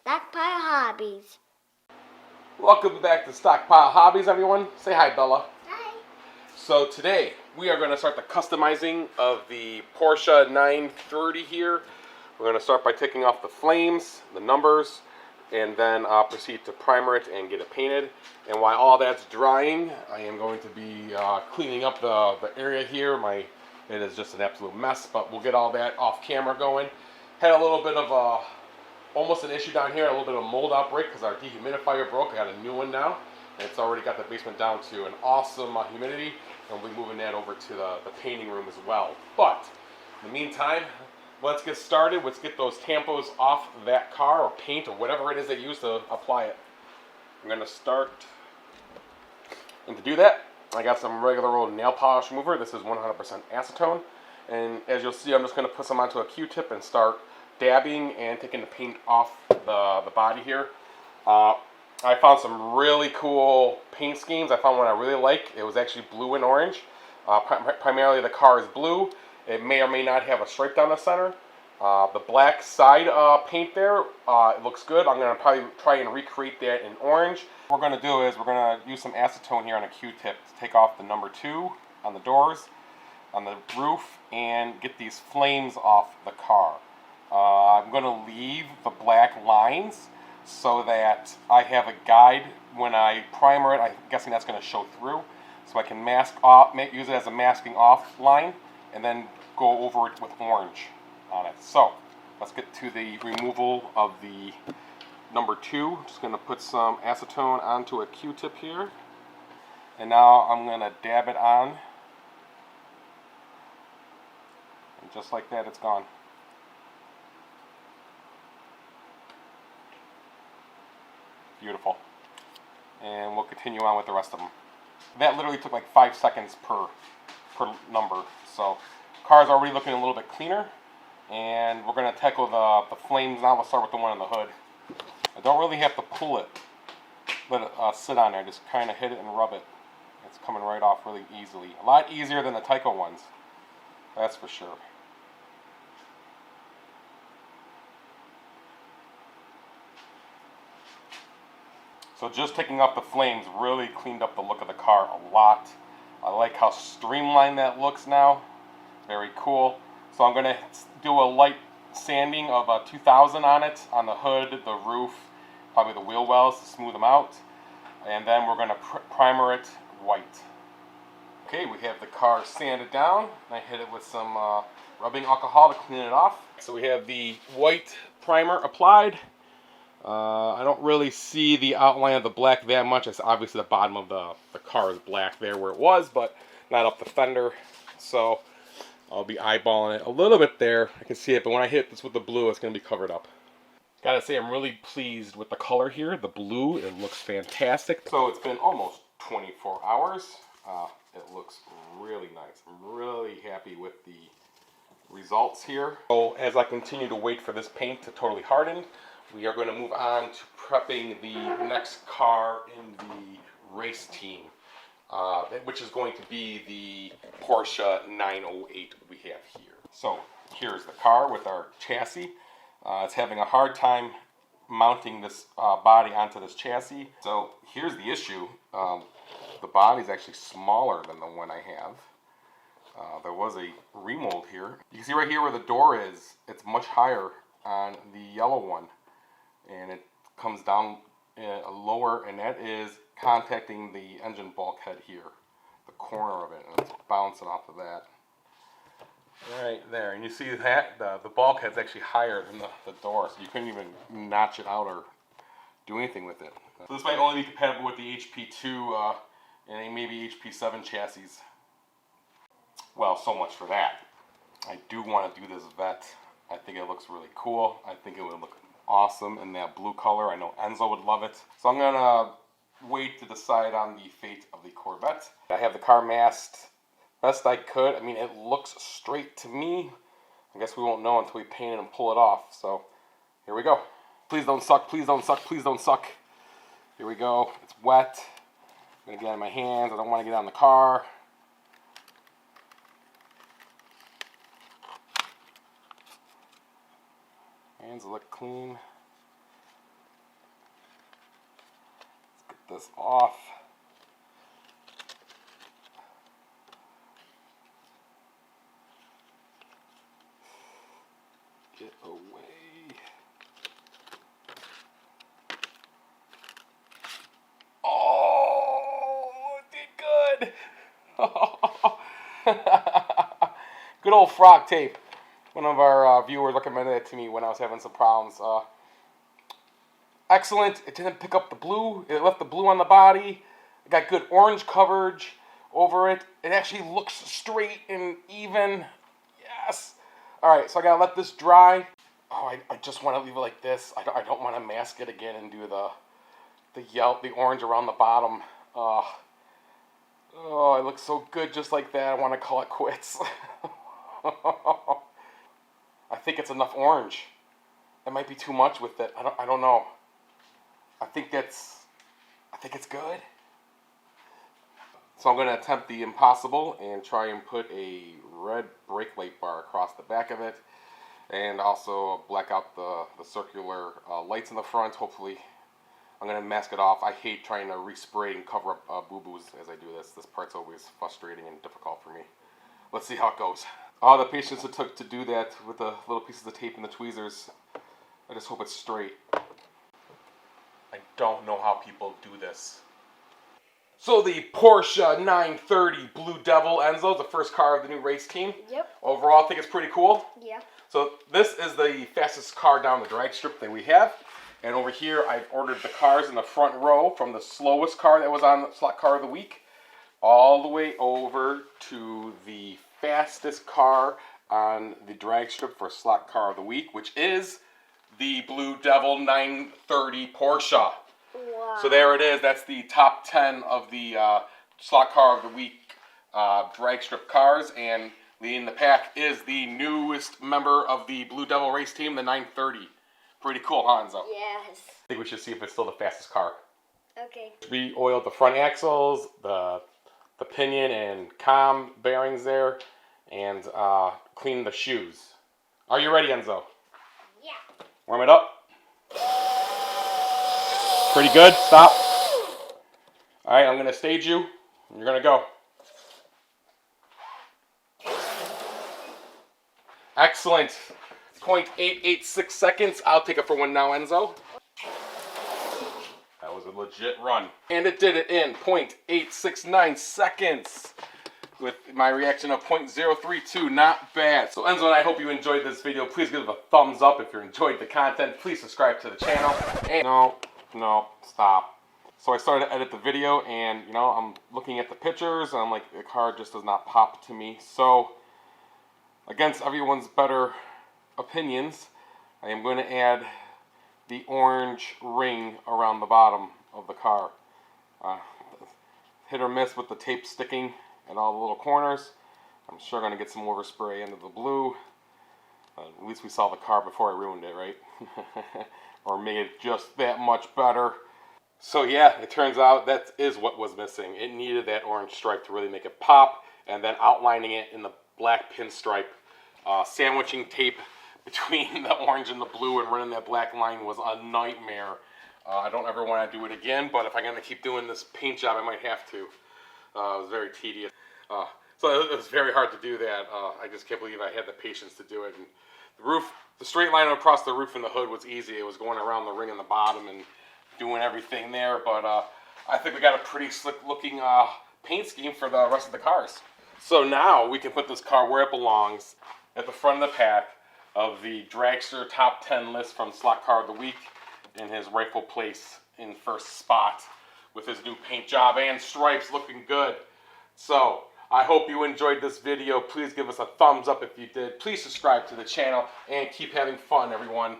Stockpile Hobbies. Welcome back to Stockpile Hobbies, everyone. Say hi, Bella. Hi. So today, we are going to start the customizing of the Porsche 930 here. We're going to start by taking off the flames, the numbers, and then proceed to primer it and get it painted. And while all that's drying, I am going to be cleaning up the area here. It is just an absolute mess, but we'll get all that off camera going. Had a little bit of almost an issue down here, a little bit of a mold outbreak because our dehumidifier broke. I got a new one now, and it's already got the basement down to an awesome humidity, and we'll be moving that over to the painting room as well. But in the meantime, let's get started. Let's get those tampos off that car, or paint, or whatever it is they use to apply it. I'm going to start, and to do that, I got some regular old nail polish remover. This is 100% acetone, and as you'll see, I'm just going to put some onto a Q-tip and start dabbing and taking the paint off the body here. I found some really cool paint schemes. I found one I really like. It was actually blue and orange. Primarily the car is blue. It may or may not have a stripe down the center. The black side paint there, it looks good. I'm going to probably try and recreate that in orange. What we're going to do is we're going to use some acetone here on a Q-tip to take off the number 2 on the doors, on the roof, and get these flames off the car. I'm going to leave the black lines so that I have a guide when I primer it. I'm guessing that's going to show through, so I can mask off, use it as a masking off line, and then go over it with orange on it. So let's get to the removal of the number 2. Just going to put some acetone onto a Q-tip here, and now I'm going to dab it on, and just like that, it's gone. Beautiful. And we'll continue on with the rest of them. That literally took like 5 seconds per number. So the car's already looking a little bit cleaner. And we're going to tackle the flames now. We'll start with the one on the hood. I don't really have to pull it. Let it sit on there. Just kind of hit it and rub it. It's coming right off really easily. A lot easier than the Tyco ones. That's for sure. So just taking off the flames really cleaned up the look of the car a lot. I like how streamlined that looks now. Very cool. So I'm going to do a light sanding of 2000 on it, on the hood, the roof, probably the wheel wells to smooth them out. And then we're going to primer it white. Okay, we have the car sanded down. I hit it with some rubbing alcohol to clean it off. So we have the white primer applied. I don't really see the outline of the black that much. It's obviously the bottom of the car is black there where it was, but not up the fender. So I'll be eyeballing it a little bit there. I can see it, but when I hit this with the blue, it's going to be covered up. Gotta say, I'm really pleased with the color here. The blue, it looks fantastic. So it's been almost 24 hours. It looks really nice. I'm really happy with the results here. So as I continue to wait for this paint to totally harden, we are going to move on to prepping the next car in the race team, which is going to be the Porsche 908 we have here. So here's the car with our chassis. It's having a hard time mounting this body onto this chassis. So here's the issue. The body is actually smaller than the one I have. There was a remold here. You can see right here where the door is, it's much higher on the yellow one. And it comes down lower, and that is contacting the engine bulkhead here, the corner of it, and it's bouncing off of that. Right there, and you see that the bulkhead's actually higher than the door, so you couldn't even notch it out or do anything with it. So this might only be compatible with the HP2 and maybe HP7 chassis. Well, so much for that. I do want to do this vet. I think it looks really cool. I think it would look awesome in that blue color. I know Enzo would love it. So I'm gonna wait to decide on the fate of the Corvette. I have the car masked best I could. I mean, it looks straight to me. I guess we won't know until we paint it and pull it off. So here we go. Please don't suck, please don't suck, please don't suck. Here we go. It's wet. I'm gonna get it in my hands. I don't want to get on the car. Hands look clean. this off. Get away. Oh, it did good. Good old frog tape. One of our viewers recommended it to me when I was having some problems. Excellent. It didn't pick up the blue. It left the blue on the body. It got good orange coverage over it. It actually looks straight and even. Yes. All right, so I gotta let this dry. Oh, I just want to leave it like this. I don't want to mask it again and do the orange around the bottom. Oh, it looks so good just like that. I want to call it quits. I think it's enough orange. It might be too much with it. I don't know. I think it's good. So I'm going to attempt the impossible and try and put a red brake light bar across the back of it, and also black out the circular lights in the front. Hopefully, I'm going to mask it off. I hate trying to respray and cover up boo-boos as I do this. This part's always frustrating and difficult for me. Let's see how it goes. All the patience it took to do that with the little pieces of tape and the tweezers. I just hope it's straight. I don't know how people do this. So the Porsche 930 Blue Devil, Enzo, the first car of the new race team. Yep. Overall, I think it's pretty cool. Yeah. So this is the fastest car down the drag strip that we have. And over here, I've ordered the cars in the front row from the slowest car that was on the slot car of the week, all the way over to the fastest car on the drag strip for slot car of the week, which is the Blue Devil 930 Porsche. Wow. So there it is. That's the top 10 of the slot car of the week drag strip cars, and leading the pack is the newest member of the Blue Devil race team, the 930. Pretty cool, huh, Enzo? Yes. I think we should see if it's still the fastest car. Okay. We oiled the front axles, the pinion and com bearings there, and cleaned the shoes. Are you ready, Enzo? Yeah. Warm it up. Pretty good. Stop. All right, I'm going to stage you, and you're going to go. Excellent. 0.886 seconds. I'll take it for one now, Enzo. That was a legit run. And it did it in 0.869 seconds with my reaction of 0.032. Not bad. So Enzo and I hope you enjoyed this video. Please give it a thumbs up if you enjoyed the content. Please subscribe to the channel. And no, stop. So I started to edit the video, and I'm looking at the pictures, and I'm like, the car just does not pop to me. So against everyone's better opinions, I am going to add the orange ring around the bottom of the car. Hit or miss with the tape sticking at all the little corners. I'm sure going to get some overspray into the blue. At least we saw the car before I ruined it, right? Or made it just that much better. So yeah, it turns out that is what was missing. It needed that orange stripe to really make it pop, and then outlining it in the black pinstripe. Sandwiching tape between the orange and the blue and running that black line was a nightmare. I don't ever want to do it again, but if I'm going to keep doing this paint job, I might have to. It was very tedious. So it was very hard to do that. I just can't believe I had the patience to do it. And the straight line across the roof and the hood was easy. It was going around the ring in the bottom and doing everything there. But I think we got a pretty slick looking paint scheme for the rest of the cars. So now we can put this car where it belongs, at the front of the pack of the Dragster Top 10 list from Slot Car of the Week, in his rightful place in first spot with his new paint job and stripes looking good. So I hope you enjoyed this video. Please give us a thumbs up if you did. Please subscribe to the channel and keep having fun, everyone.